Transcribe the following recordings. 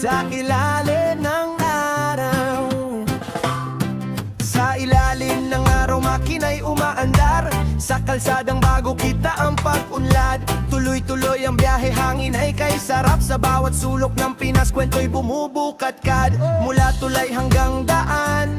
sa ilalim ng araw. Sa ilalim ng araw makina'y umaandar, sa kalsadang bago kita ang pag-unlad. Tuloy-tuloy ang biyahe, hangin ay kay sarap. Sa bawat sulok ng Pinas, kwento'y bumubukat-kad. Mula tulay hanggang daan,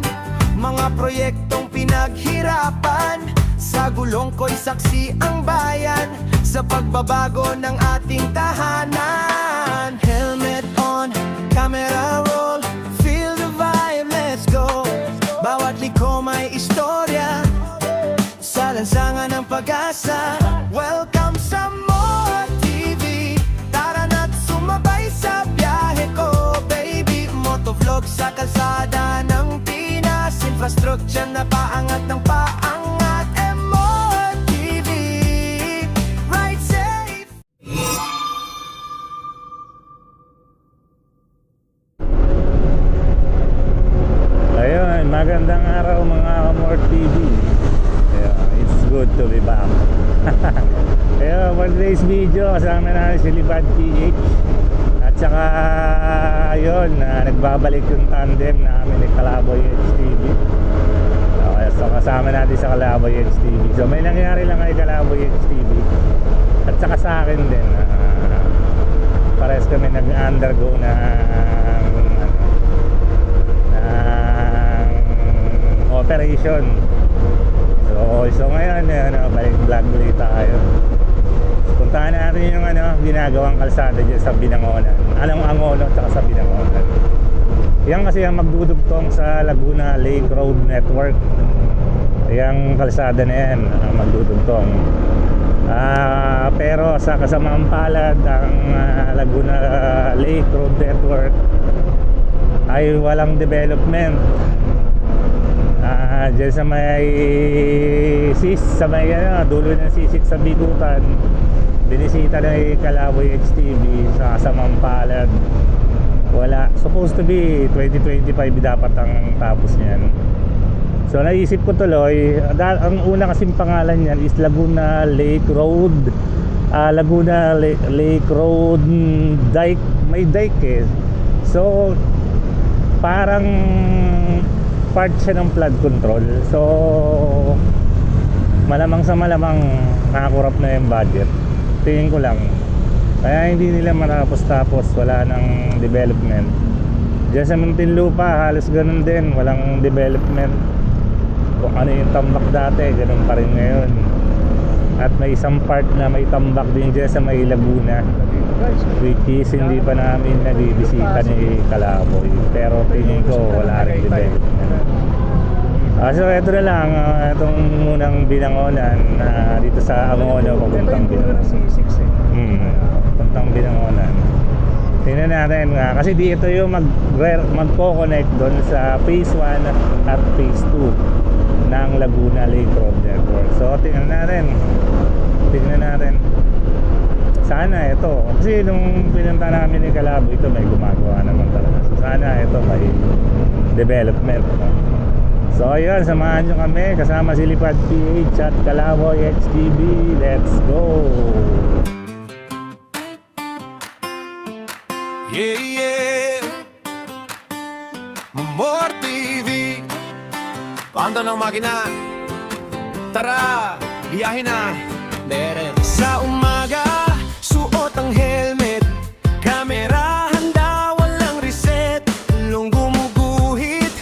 mga proyektong pinaghirapan. Sa gulong ko'y saksi ang bayan, sa pagbabago ng ating tahanan. Helmet on, camera roll, feel the vibe, let's go. Bawat liko may istorya, sa lansangan ng pag-asa. Welcome sa More TV, tara na't sumabay sa biyahe ko, baby. Motovlog sa kalsada ng Pinas, infrastructure na paangat ng paangat. More TV, ride safe. Ayun, magandang araw mga More TV. It's good to be back. Kaya for today's video, kasama natin si Lipad PH. At saka yun, nagbabalik yung tandem namin ni Kalaboy HTV. Okay, so kasama natin sa Kalaboy HTV. So may nangyari lang kay Kalaboy HTV at saka sa akin din. Parehas kami nag-undergo ng operation. So ngayon, balik vlog ulit tayo. Puntahan natin yung ginagawang kalsada dyan sa Binangonan. Angono at saka sa Binangonan. Yan kasi ang magdudugtong sa Laguna Lake Road Network. Yung kalsada na yan ang magdudugtong. Pero sa kasamaang palad, ang Laguna Lake Road Network ay walang development. Diyan sa may sa may dulo ng sisig sa Bigutan, binisita na yung Kalaboy HTV sa kasamang palad. Wala, supposed to be 2025 dapat ang tapos niyan. So naisip ko tuloy, ang una kasing pangalan niyan is Laguna Lake Road. Laguna Lake Road dike, may dike eh. So parang part siya ng flood control. So malamang sa malamang nakakurap na yung budget, tingin ko lang. Kaya hindi nila matapos-tapos, wala ng development. Diyan sa Muntinlupa halos ganun din, walang development. Kung ano yung tambak dati, ganun pa rin ngayon. At may isang part na may tambak din dyan sa may Laguna, which is hindi pa namin nabibisita ni Kalaboy. Pero tingin ko wala rin development. So ito na lang, itong munang Binangonan dito sa Angono, papuntang Binangonan. Papuntang Binangonan. Tingnan natin nga, kasi dito yung magko-connect doon sa phase 1 at phase 2 ng Laguna Lake Road Network. So tingnan natin. Sana ito, kasi nung pinunta namin ni Kalaboy, ito may gumagawa naman talaga. So sana ito may development. So ayun, samahan nyo kami, kasama si Lipad PH at Kalaboy HTV. Let's go! Yeah, yeah. More TV, panda ng makina. Tara, biyahe na. Sa umaga, suot ang helmet, kamera handa, walang reset. Long gumuguhit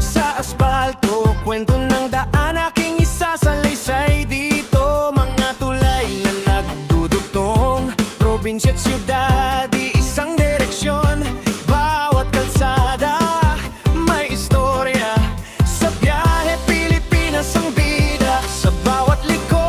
sa asfalto, kwento ng daan aking isasalaysay dito. Mga tulay na nagdudugtong, probinsya at syudad, isang direksyon. Bawat kalsada may istorya, sa biyahe Pilipinas ang bida. Sa bawat liko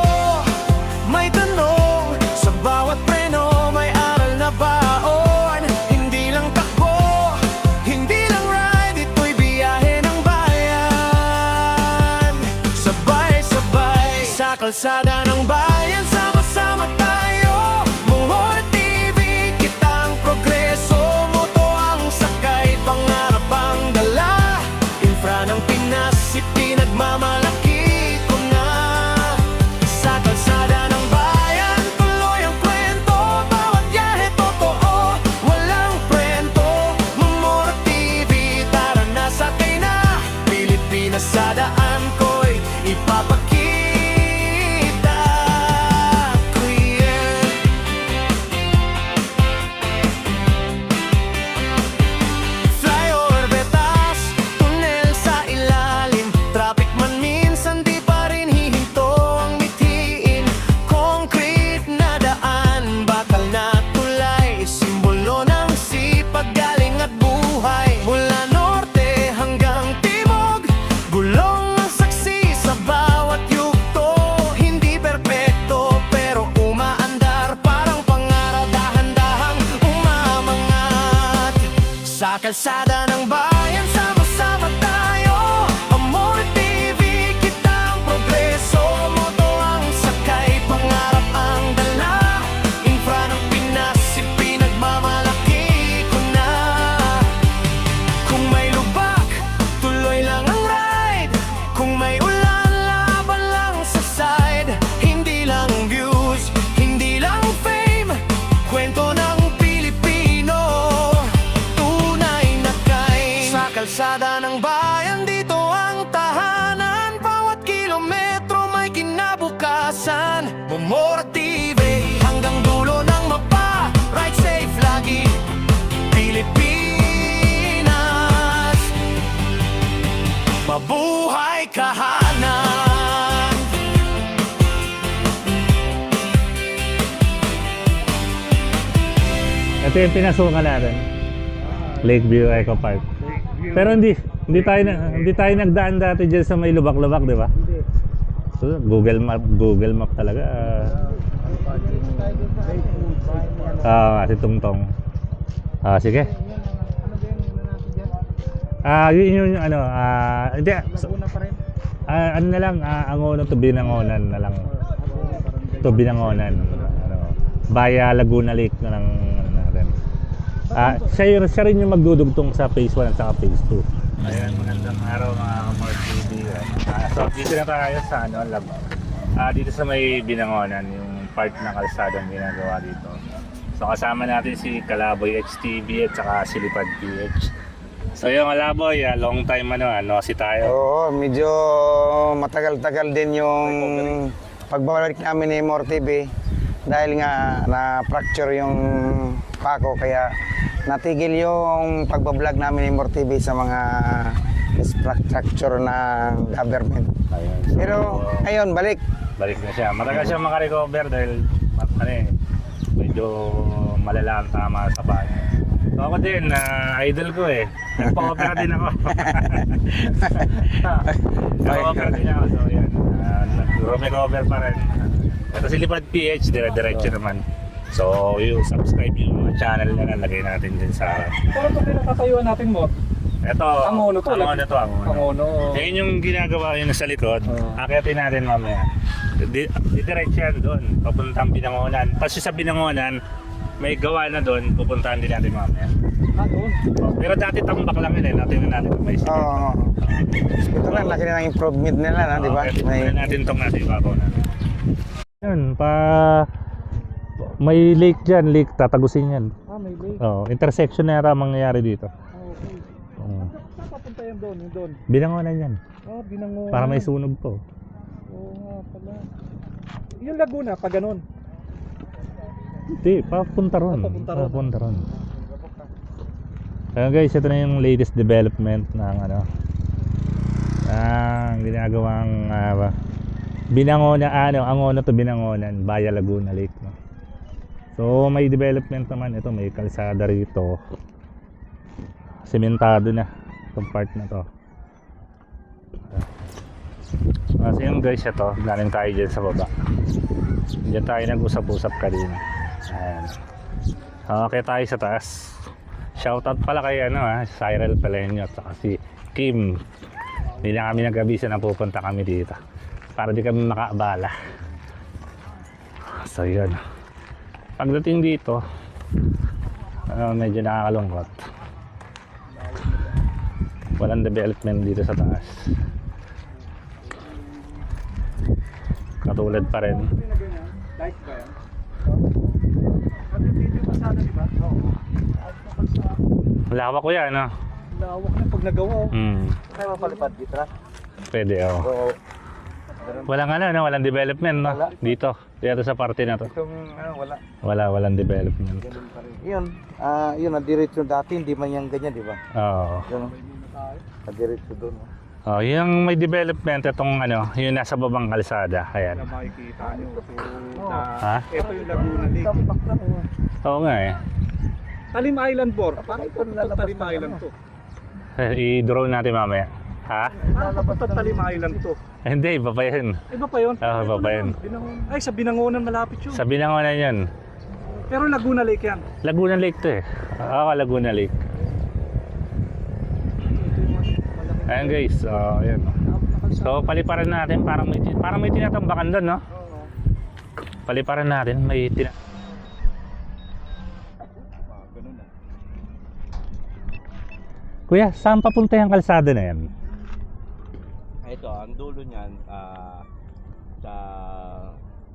may tanong, sa bawat preno may aral na baon. Hindi lang takbo, hindi lang ride, ito'y biyahe ng bayan. Sabay-sabay sa kalsada ng bayan, sama-sama tayo. More TV, kitang progreso, moto ang sakay, pangarap ang dala. Infra ng Pinas, ipinagmamalaki ko na. Sa kalsada ng bayan, tuloy ang kwento, bawat biyahe totoo, walang kwento. Sa kalsada ng bayan, sama-sama tayo. Amore TV, kita ang progreso. Moto ang sakay, pangarap ang dala. Infra ng Pinas, ipinagmamalaki ko na. Kung may lubak, tuloy lang ang ride. Kung may ulan, laban lang sa side. Hindi lang views, hindi lang fame. Kwento ng Pilipino, tunay na kay. Sa kalsada ng bayan, dito ang tahanan. Bawat kilometro may kinabukasan. Momora TV, hanggang dulo ng mapa. Ride safe lagi, Pilipinas. Mabuhay kahanan. Ito yung pinasukan natin. Lakeview Eco Park. Pero hindi tayo nagdaan dati diyan sa may lubak-lubak, di ba? So, Google Map talaga. Si Tungtong. Sige. Yun yung ano, hindi. Ano na lang, Angono to Binangonan na lang. To Binangonan. Baya Laguna Lake na lang natin. Siya rin yung magdudugtong sa phase 1 at saka phase 2. Ayan, magandang araw mga Kamor TV. So dito na tayo sa lab. Dito sa may Binangonan, yung part ng kalsadang ginagawa dito. So kasama natin si Kalaboy HTV at saka si Lipad PH. So yung Kalaboy, long time si tayo. Oo, medyo matagal-tagal din yung pagbabalik namin ni More TV dahil nga na-fracture yung pako kaya natigil yung pagbablog namin ni More TV sa mga structure ng government. Ayun. Pero ayun, balik. Balik na siya. Matagal siya makarecover dahil medyo malala ang tama sa paa niya. So ako din, idol ko eh. Nagpa-opera din ako. Nagpa-opera din ako. So yan, recover pa rin. Ito si Lipad PH, dire-diretso naman. So yung subscribe yung mga channel na nalagay natin din sa... Pero ito pinakatayuan natin mo. Ito, Angono to. Angono. Yan yung ginagawa yun sa likod. Akyatin natin mamaya. Didiretso yan doon, papuntang Binangonan. Tapos sa Binangonan, may gawa na doon, pupuntahan din natin mamaya. Doon. Pero dati tambak lang yun eh, natin may sige. Oo. Ito na, laki na ng improvement nila, di ba? May natin itong natin ibabaw natin. Yun, may lake dyan, lake, tatagusin yan. May lake. Intersection na yara mangyayari dito. Okay. Saan papunta yan doon? Yung doon? Binangonan yan. Binangonan. Para may sunog po. Oo nga pala. Yung Laguna, pa ganun. Hindi, papunta ron. Papunta ron. Kaya guys, ito na yung latest development ng ginagawang Binangonan, Angono to Binangonan, Baya Laguna Lake, no? So may development naman ito, may kalsada rito. Sementado na itong part na to. Kasi yung guys, ito, galing tayo dyan sa baba. Diyan tayo nag-usap-usap kanina. Ayan. Okay tayo sa taas. Shoutout pala kay Cyril Pelenyo at saka si Kim. Hindi na kami nag-abisa na pupunta kami dito para di kami makaabala. So yun. Pagdating dito, medyo nakakalungkot. Walang development dito sa taas. Katulad pa rin. Light ba yan? Dito yung pasada, di ba? Lawak ko yan, Lawak na pag nagawa. Kaya mapalipad dito na? Pwede, walang development, no? Dito sa parte na to. Walang development. Yun, nadiretso dati, hindi man yung ganyan, di ba? Oo. Yun, nadiretso doon. Yung may development, itong yung nasa babang kalsada. Ayan. Na makikita nyo. Ha? Ito yung Laguna Lake. Oo nga eh. Talim Island Board. Paano ito Talim Island to? I-drone natin mamaya. Ha? Paano ito Talim Island to? Hindi, iba pa yun. Iba pa yun? Iba pa yun. Ay, sa Binangonan malapit yun. Sa Binangonan yun. Pero Laguna Lake yan. Laguna Lake to eh. Laguna Lake. Ayan guys, so ayan. So paliparan natin, parang may tinatambakan doon, no? Paliparan natin, may Kuya, saan papunta yung kalsada na yan? Ito, ang dulo niyan sa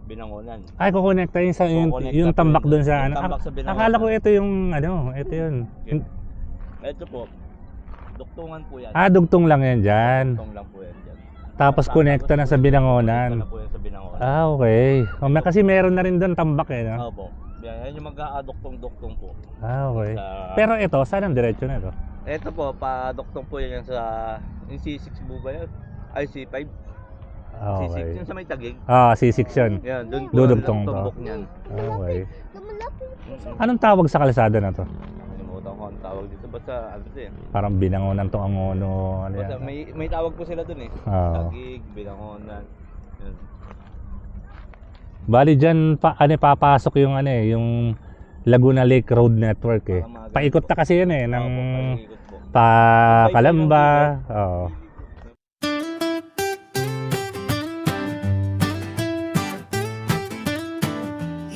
Binangonan. Ay, kukonekta yun sa Kukonekta yung po tambak yun. doon sa Yung ano. tambak sa Binangonan. Akala ko ito yung ano, ito yun. Ito po, duktungan po yan. Dugtong lang yan dyan. Duktong lang po yan dyan. Tapos konekta na sa Konekta Binangonan. na po yan sa Binangonan. Okay. Kasi meron na rin doon tambak eh, no? Opo. Yan yung mag-aaduktong-duktong po. Okay. Sa- Pero ito, saan ang diretsyo na ito? Ito po, pa-duktong po yan sa yung C6 po ba yan? Ay, C5. C6 Okay. yung sa may tagig. C6 yun. Yan, doon po Dudugtong ang to. tumbok niyan. Okay. Anong tawag sa kalsada na to? Nakalimutan ko ang tawag dito. Basta ano ito eh. Parang Binangonan to ang ano Basta yan. may tawag po sila doon eh. Oo. Tagig, Binangonan. Yan. Bali dyan papasok yung yung Laguna Lake Road Network eh. Mga Paikot na kasi yan eh ng Opo, paikot po. Kalamba. Oo.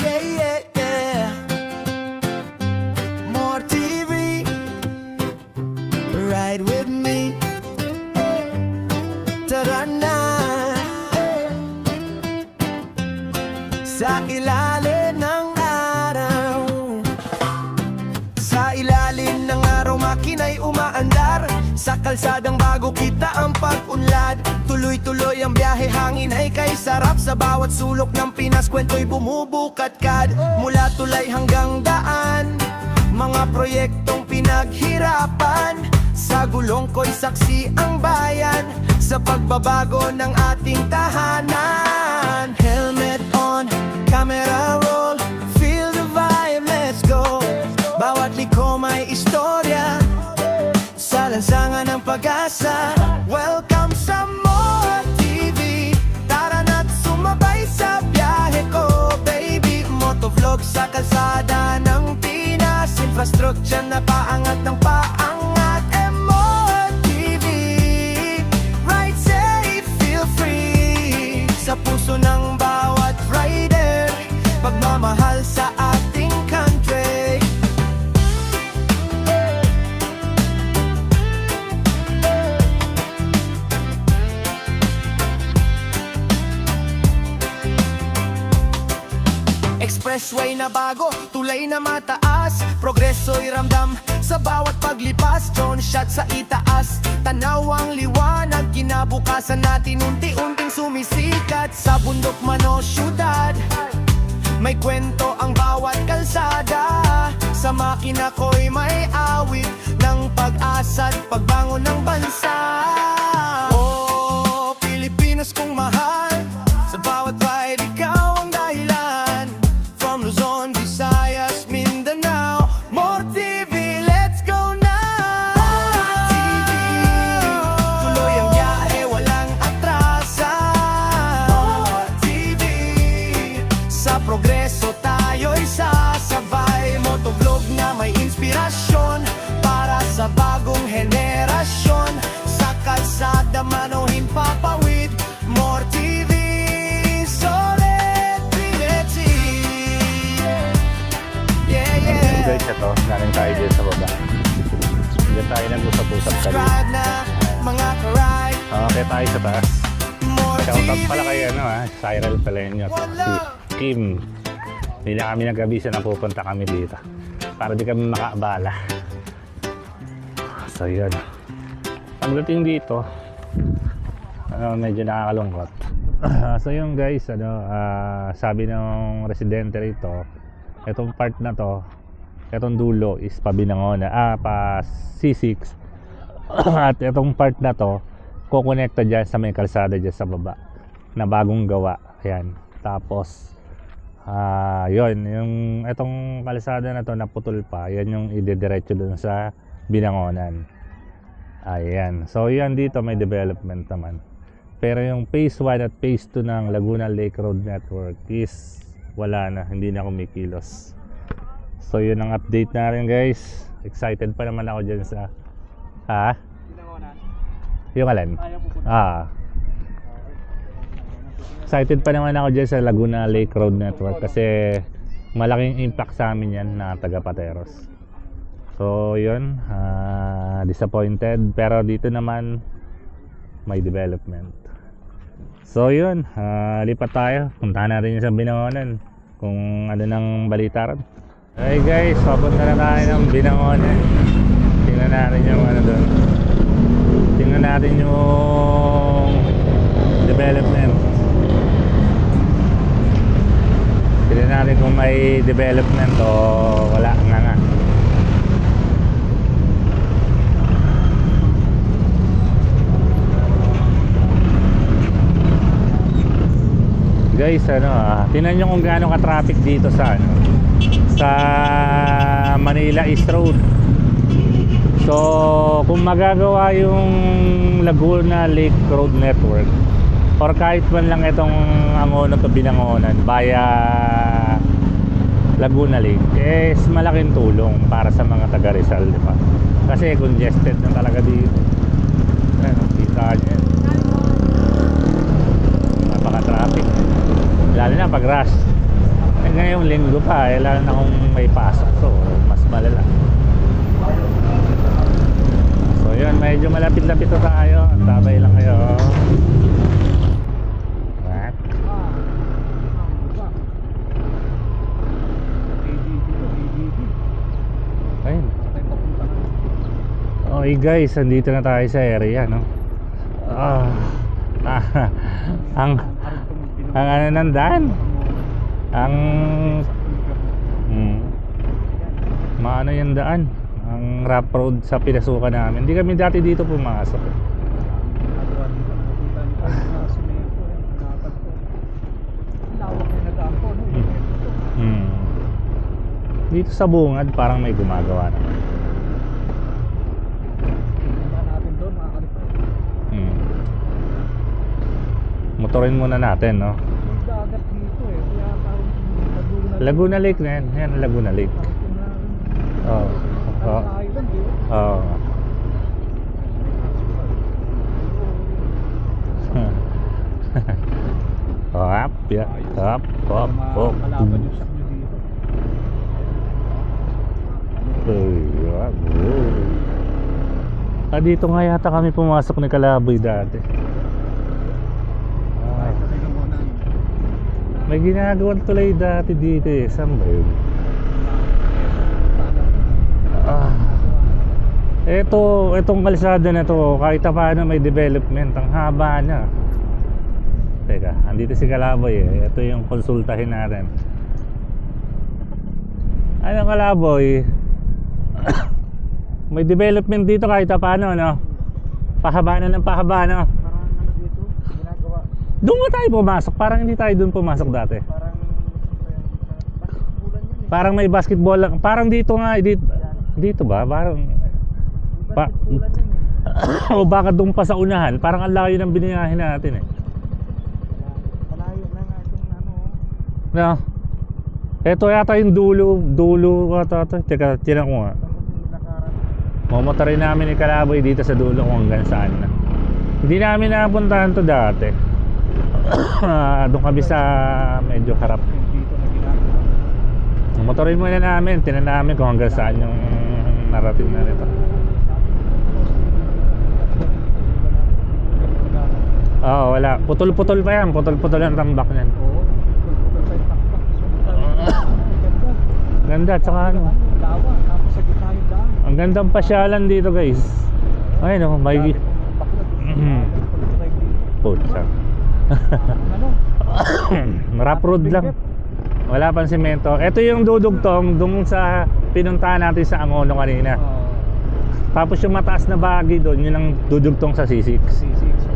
Yeah, yeah, yeah. More TV. Ride with me. Tara na. Sa ilalim ng araw. Sa ilalim ng araw makina'y umaandar. Sa kalsadang bago kita ang pag-unlad. Tuloy-tuloy ang biyahe, hangin ay kay sarap. Sa bawat sulok ng Pinas, kwento'y bumubukat-kad. Mula tulay hanggang daan, mga proyektong pinaghirapan. Sa gulong ko'y saksi ang bayan, sa pagbabago ng ating tahanan. Helmet on, camera roll, feel the vibe, let's go. Bawat liko may istorya, sa lansangan ng pag-asa. Welcome sa More TV. Tara na't sumabay sa biyahe ko, baby. Motovlog sa kalsada ng Pinas, infrastructure na paangat ng paangat. More TV, ride safe, feel free. Sa puso ng bawat rider, pagmamahal sa ating country. Expressway na bago, tulay na mataas, progreso'y ramdam sa bawat paglipas. Drone shot sa itaas, tanaw ang liwanag, kinabukasan natin unti-unting sumisikat. Sa bundok man o syudad, may kwento ang bawat kalsada. Sa makina ko'y may awit ng pag-asa't pagbangon ng bansa. Oh, Pilipinas kong mahal, sa bawat ride ikaw ang dahilan. From Luzon, Visayas, Mindanao, More TV, let's go now! TV, tuloy ang biyahe, walang atrasan. More TV, sa progreso tayo'y sasabay. Motovlog na may inspirasyon para sa bagong henerasyon. Sa kalsada man o himpapawid, More TV, solid Trinity. Yeah, yeah. Guys, ito, narin tayo dito sa baba. Diyan tayo nag-usap-usap kanina. Subscribe na, mga karide. Okay, tayo sa taas. More Shoutout pala TV. kay Cyril Paleño at si Kim. Hindi na kami nag-abisa na pupunta kami dito para di kami makaabala. So yun, pagdating dito medyo nakakalungkot. So yun guys, sabi ng residente rito, itong part na to, itong dulo is pa Binangonan, pa C6 at itong part na to kukonekta dyan sa may kalsada dyan sa baba na bagong gawa. Ayan. Tapos yun, yung itong kalsada na to naputol pa, yan yung idediretso dun sa Binangonan. Ayan. So yan, dito may development naman. Pero yung phase 1 at phase 2 ng Laguna Lake Road Network is wala na, hindi na kumikilos. So yun ang update na rin guys. Excited pa naman ako dyan sa Yung alin? Kaya pupunta. Excited pa naman ako dyan sa Laguna Lake Road Network kasi malaking impact sa amin yan na taga Pateros. So yun, disappointed, pero dito naman may development. So yun, lipat tayo, puntahan natin yung sa Binangonan kung ano nang balita ron. Hey guys, papunta na tayo ng Binangonan. Tingnan natin yung ano doon. Tingnan natin yung development. Tingnan natin kung may development o wala nga. Guys, tingnan nyo kung gaano ka-traffic dito sa Manila East Road. So, kung magagawa yung Laguna Lake Road Network or kahit man lang itong Angono to Binangonan via Laguna Lake, is malaking tulong para sa mga taga Rizal, di ba? Kasi congested na talaga dito. Kita nyo yan. Napaka-traffic. Lalo na pag rush. Ngayong linggo pa, lalo na kung may pasok to, mas malala. So yun, medyo malapit-lapit na tayo. Tabay lang kayo. What? Ayun. Okay guys, andito na tayo sa area, no? Ang ano ng daan? Maano yung daan? Ang rough road sa pinasukan namin. Hindi kami dati dito pumasok. Dito sa bungad parang may gumagawa naman. Motorin muna natin, no? Dagat dito eh. Kaya parang Laguna Lake na yan. Yan, Laguna Lake. Oo. Oo. island eh. Oo. Hop, yeah. Hop, hop, hop. Kalaban yung sakyo dito. Dito nga yata kami pumasok ni Kalaboy dati. May ginagawang tulay dati dito eh. Saan ba yun? Itong kalsada na to, kahit paano may development. Ang haba na. Teka, andito si Kalaboy eh. Ito yung konsultahin natin. Ano Kalaboy? May development dito kahit paano, no? Pahaba na ng pahaba, no? Parang ano dito, ginagawa. Doon nga tayo pumasok. Parang hindi tayo doon pumasok dati. Parang basketballan yun eh. Parang may basketball lang. Parang dito nga. Dito ba? Parang Basketballan yun eh. o baka doon pa sa unahan. Parang ang layo ng biniyahin natin eh. Malayo na nga itong ano. No? Ito yata yung dulo ata ito. Teka, tinan ko nga. Mamotorin namin ni Kalaboy dito sa dulo kung hanggang saan na. Hindi namin napuntahan to dati. Doon kami sa medyo harap. Dito na ginagawa. Motorin muna namin. Tinan namin kung hanggang saan yung narating na nito. Oo, wala. Putol-putol pa yan. Putol-putol ang tambak niyan. Oo. Putol pa yung takbak. Ganda, tsaka ano. Lawa. Tapos sa gitna yung daan. Ang gandang pasyalan dito guys. Ayun o, may putsa. Rough road lang. Wala pang semento. Ito yung dudugtong doon sa pinuntahan natin sa Angono kanina. Tapos yung mataas na bahagi doon, yun ang dudugtong sa C6.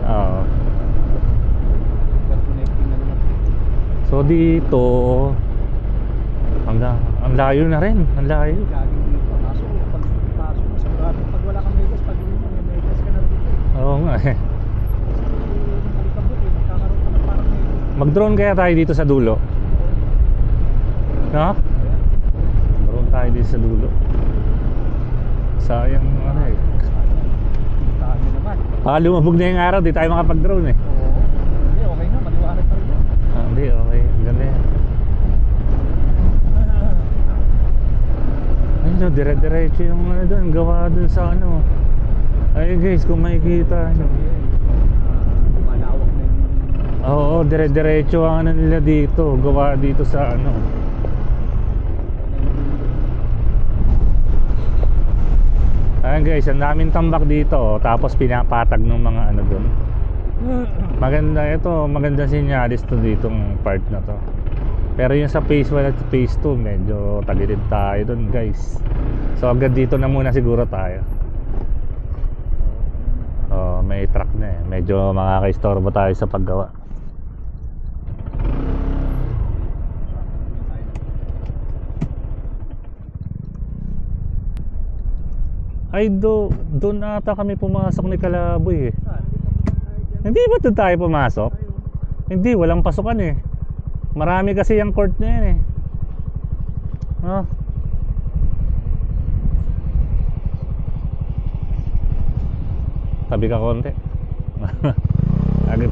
Oo. So dito ang layo na rin. Ang layo. Pag wala kang megas, pag uwi mo, may megas ka na dito. Oo nga eh. Malikabot eh, magkakaroon ka na parang megas. Mag-drone kaya tayo dito sa dulo. No? Drone tayo dito sa dulo. Sayang ano eh. Tahan nila naman. Lumabog na yung araw, di tayo makapag-drone eh. Oo. Hindi, okay na. Maliwanag pa rin yan. Hindi, okay. Ganda yan. Ayun no, dire-diretso yung ano doon, gawa doon sa ano. Ayun guys, kung makikita nyo. Malawak na yung... Oo, dire-diretso ang ano nila dito, gawa dito sa ano. Ayun guys, ang daming tambak dito, oh, tapos pinapatag ng mga ano doon. Maganda ito, maganda sinyalis to ditong part na to. Pero yung sa phase 1 at phase 2 medyo tagilid tayo doon guys. So agad dito na muna siguro tayo. Oh, may truck na eh. Medyo makakaistorbo tayo sa paggawa. Ay doon ata kami pumasok ni Kalaboy eh. Hindi ba doon tayo pumasok? Hindi, walang pasukan eh. Marami kasi yung court na yan eh. Oh. Tabi ka konti. Agad.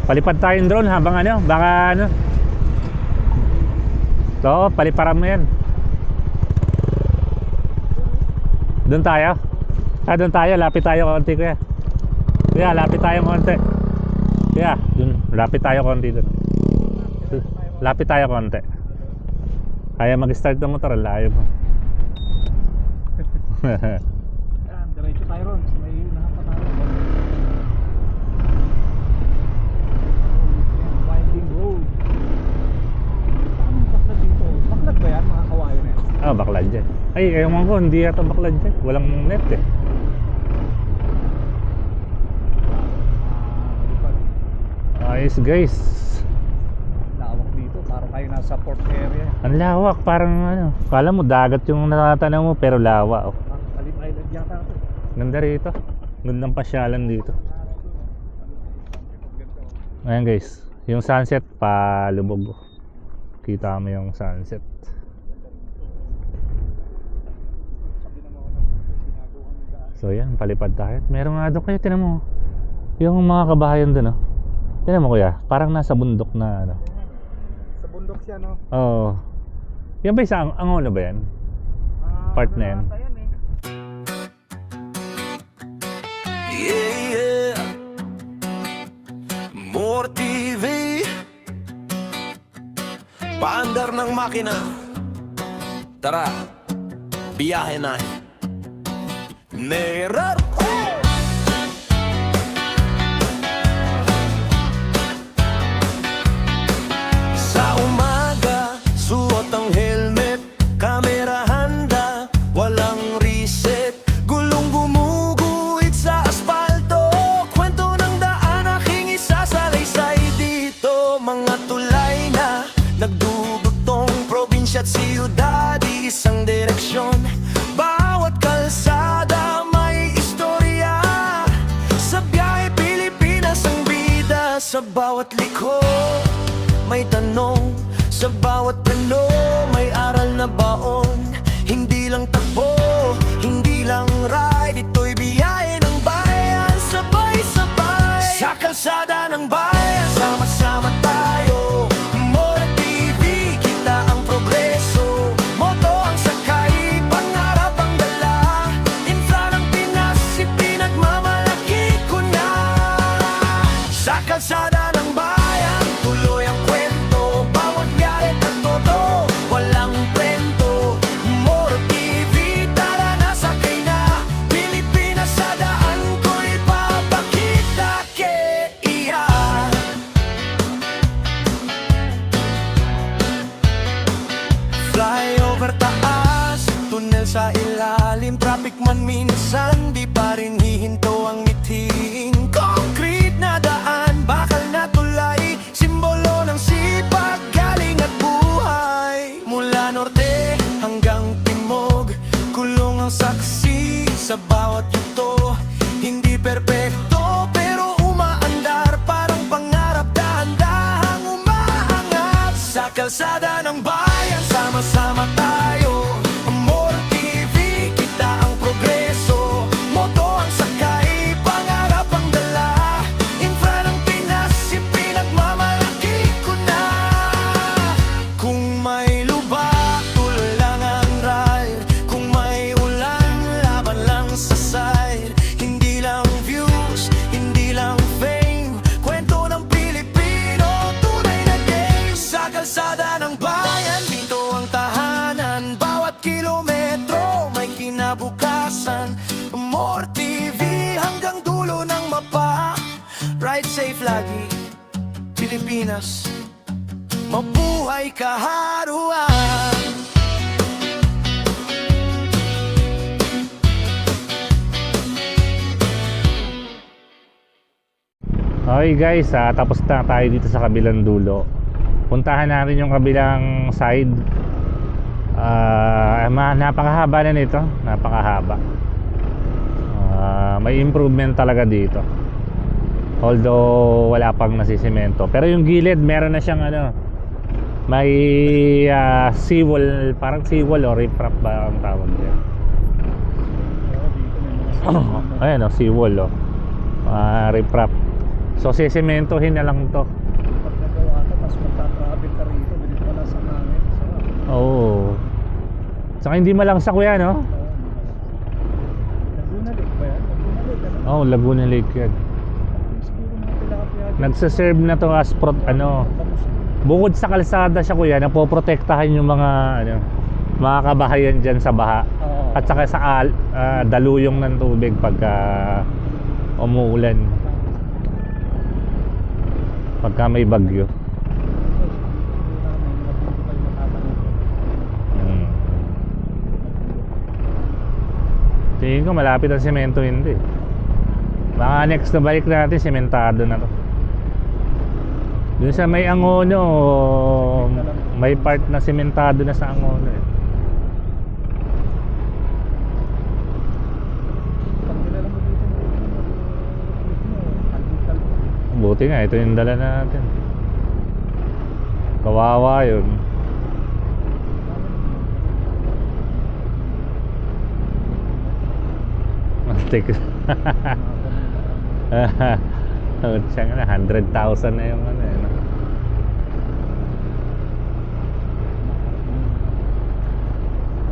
Palipad tayong drone habang ano, baka ano. So, paliparan mo yan. Doon tayo. Doon tayo, lapit tayo konti kuya. Kuya, lapit tayo konti. Kuya, doon, lapit tayo konti doon. Lapit tayo konti. Kaya mag-start ng motor, layo mo. Yan, diretso tayo ron. May unahan pa tayo. Winding road. Saan yung baklat dito? Baklat ba yan, mga kawayo na yan? Baklad dyan. Ay, ewan ko, hindi yata baklad dyan. Walang net eh. Ayos guys. Lawak dito, parang kayo nasa port area. Ang lawak, parang ano. Kala mo dagat yung natatanaw mo, pero lawa oh. Parang Kalim Island yata ito. Ganda rito. Gandang pasyalan dito. Ayan guys, yung sunset palubog. Kita mo yung sunset. So yan, palipad tayo. Meron nga doon kayo, tinan mo. Yung mga kabahayan doon, oh. Tinan mo kuya, parang nasa bundok na ano. Sa bundok siya, no? Oo. Yan ba isang Angono ba yan? Part na yan. Yeah, yeah. More TV. Paandar ng makina. Tara, biyahe na. Nerar. Sa umaga, suot ang helmet. Kamera handa, walang reset. Gulong gumuguhit sa asfalto. Kwento ng daan aking isasalaysay dito. Mga tulay na nagdudugtong probinsya at siyudad, isang direksyon. Bawat kalsada may istorya. Sa biyahe Pilipinas ang bida. Sa bawat liko may tanong. Sa bawat pano may aral na baon. Hindi lang takbo, hindi lang ride. Ito'y biyahe ng bayan. Sabay-sabay sa kalsada ng bayan. Sama-sama tayo. More TV, kita ang progreso. Moto ang sakay, pangarap ang dala. Infra ng Pinas, ipinagmamalaki ko na. Sa kalsada ng bayan, tuloy ang kwento. Bawat biyahe tagtoto, walang kwento. More TV, tara na sakay na. Pilipinas sa daan ko'y papakita kay iya. Flyover taas, tunnel sa ilalim. Traffic man minsan, di pa rin hihinto ang ngitiing. Concrete na daan, bakal na tulay. Simbolo ng sipag, galing at buhay. Mula norte hanggang timog, kulong ang saksi sa bawat yuto. Hindi perpekto, pero umaandar. Parang pangarap, dahan-dahang umaangat. Sa kalsada ng bayan, sama-sama tayo. Amor TV, kita ang progreso. Moto ang sakay, pangarap ang dala. Infra ng Pinas, ipinagmamalaki ko na. Kung may luba, tuloy lang ang ride. Kung may ulan, laban lang sa side. Hindi lang views, hindi lang fame. Kwento ng Pilipino, tunay na game. Sa kalsada ng bayan, dito ang tahanan. Bawat kilometro, may kinabukasan. More TV hanggang dulo ng mapa. Ride safe lagi, Pilipinas. Mabuhay kaharuan. Okay guys, tapos na tayo dito sa kabilang dulo. Puntahan natin yung kabilang side. Napakahaba na nito. Napakahaba. May improvement talaga dito. Although wala pang nasisemento. Pero yung gilid meron na siyang ano, may seawall, parang seawall o riprap ba ang tawag niya. Ayan o, seawall o. Riprap. So sisementohin na lang to. Pag nagawa ka, tapos magta-travel ka rito, dito ka lang sa namin. Oo. Saka hindi malangsa kuya, no? Laguna Lake ba yan? Laguna Lake, ano? Oo, Laguna Lake yan. Siguro mga tilapia. Nagsaserve na to as bukod sa kalsada siya kuya, napoprotektahan yung mga kabahayan dyan sa baha. Oo. At saka sa daluyong ng tubig pagka umuulan, pagka may bagyo. Tingin ko malapit ang semento, hindi. Baka next na bike natin, sementado na to. Dun sa may Angono, may part na sementado na sa Angono eh. Buti nga, ito yung dala natin. Kawawa yun. Mantik. Siya nga na, 100,000 na yung ano eh.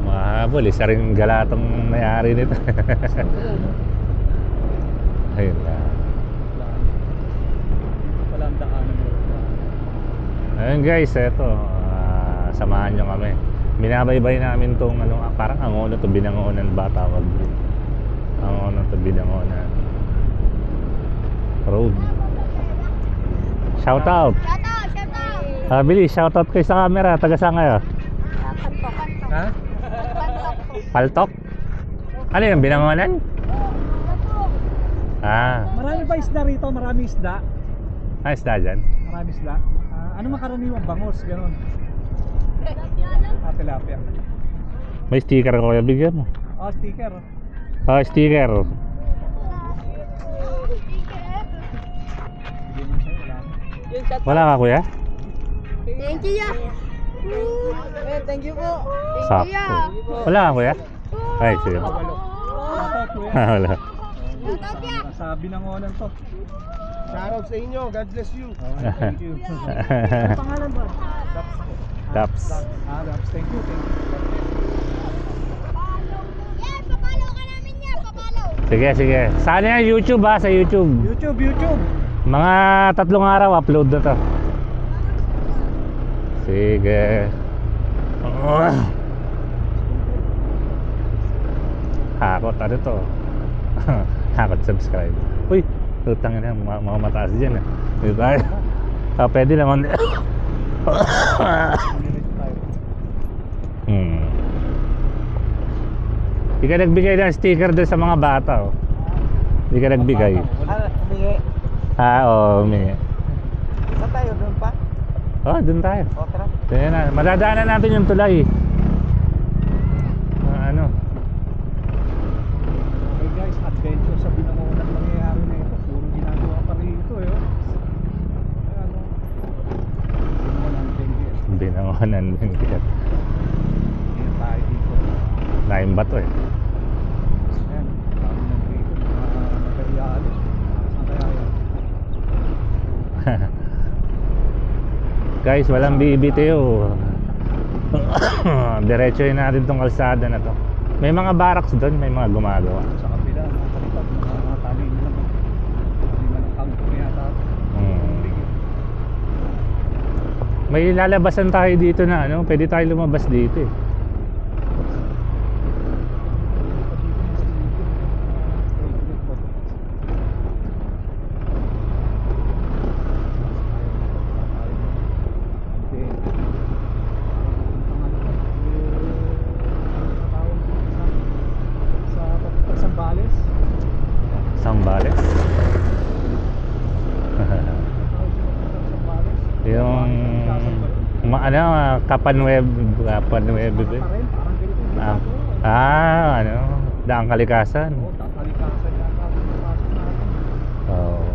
Mahabol, isa rin galatong may-ari nito. Ayun na. Walang daanan mo. Ayun guys, eto, samahan nyo kami. Binabaybay namin tong parang Angono to Binangonan ba tawag din. Angono to Binangonan road. Shout out. Bilis, shout out kayo sa camera. Taga saan kayo? Ha? Paltok? Ano yung Binangonan? Marami ba isda rito? Marami isda? Isda dyan? Marami isda? Ano makaraniwang bangos? Ganon. Tilapia. May sticker ko kaya bigyan mo. Sticker. Sticker. Wala ka kuya? Thank you, ya. Thank you po. Sakto. Wala ka kuya? Ay, sige. Shoutout kuya. Wala. Sa Binangonan to. Shoutout sa inyo, God bless you. Thank you. Ano pangalan ba? Daps. Daps. Thank you. Yes, papalo ka namin niya, papalo. Sige, sige. Saan yan? YouTube ha? Sa YouTube. YouTube. Mga 3 araw upload na to. Sige. Hakot, ano to? Hakot subscribe. Uy, tutang na mga mataas dyan eh. Dito tayo. Pwede lang. Di ka nagbigay ng sticker doon sa mga bata oh. Di ka nagbigay. Humingi. Oo, humingi. Saan tayo? Doon pa? Doon tayo. Tara. Kaya na, madadaanan natin yung tulay. Ano? Okay guys, adventure sa Binangonan nangyayari na ito. Puro ginagawa pa rito eh. Binangonan adventure. binangonan din. Hindi na tayo dito. Laing bato eh. Ayan, dami ng dito. Mga materialis. Saan kaya yan? Guys, walang BBTO. Diretsohin natin tong kalsada na to. May mga barracks doon, may mga gumagawa. Sa kapila, mga kalipat, mga tali na lang. Tali na lang kampo yata. May lalabasan tayo dito na ano, pwede tayo lumabas dito eh. Sambales. Yung Kapanueb ba? Ano, Daang Kalikasan. Oh.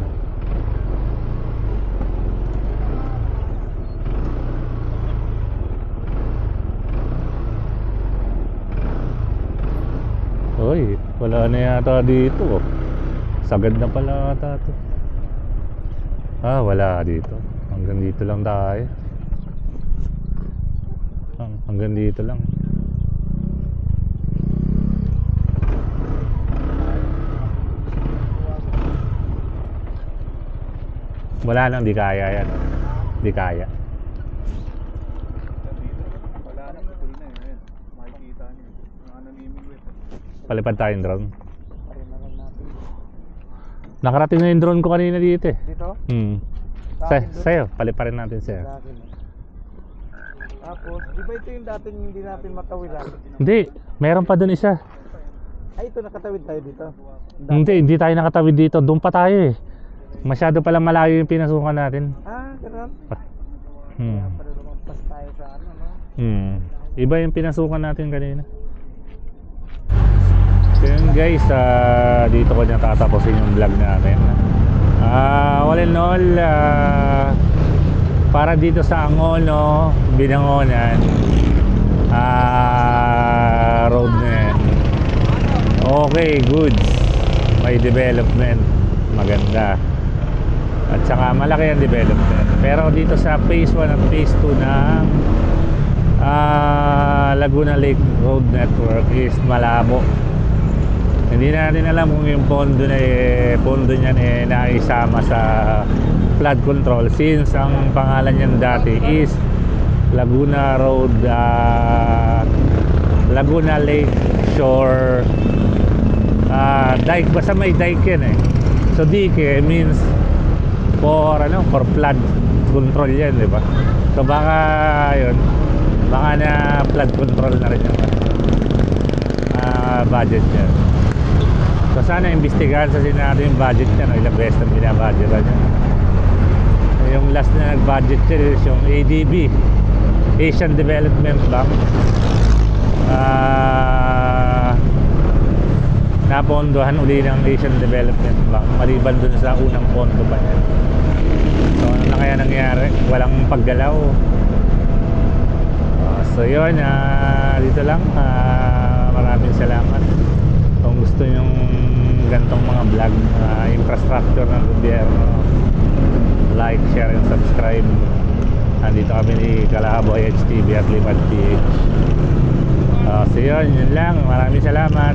Uy, wala na yata dito. Sagad na pala ata to. Wala dito. Hanggang dito lang tayo. Hanggang dito lang. Wala lang, di kaya yan. Di kaya. Wala na, tuloy na yun. Makikita niyo. Mga namimigwit. Palipad tayong drone. Nakarating na yung drone ko kanina dito eh. Dito? Sa'yo, paliparin natin sa'yo. Tapos, di ba ito yung dati hindi natin matawilan? Hindi, meron pa dun isa. Ay, ito nakatawid tayo dito. Hindi tayo nakatawid dito. Doon pa tayo eh. Masyado pala malayo yung pinasukan natin. Ganun. Hmm. Para lumampas tayo sa ano, no? Iba yung pinasukan natin kanina. So yun guys, dito ko na tatapusin yung vlog natin. All in all, para dito sa Angono, Binangonan, road na yan. Okay, good. May development. Maganda. At saka malaki ang development. Pero dito sa phase 1 at phase 2 ng Laguna Lake Road Network is malabo. Hindi natin alam kung yung pondo niyan naisama sa flood control, since ang pangalan niyan dati is Laguna Road, Laguna Lake Shore dike. Basta may dike yan eh. So dike means for flood control yan, di ba? So baka na flood control na rin yung budget yan. So sana imbestigahan sa natin yung budget niya, no? Ilang beses na binabudgetan niya. Yung last na nag-budget niya is yung ADB, Asian Development Bank. Napondohan uli ng Asian Development Bank maliban dun sa unang pondo pa niya. So ano na kaya nangyari? Walang paggalaw. So yun, dito lang. Maraming salamat. Kung gusto nyong gantong mga vlog, infrastructure ng gobyerno, like, share, and subscribe. Nandito kami ni Kalahaboy HTV at Liman PH. So yun lang. Maraming salamat.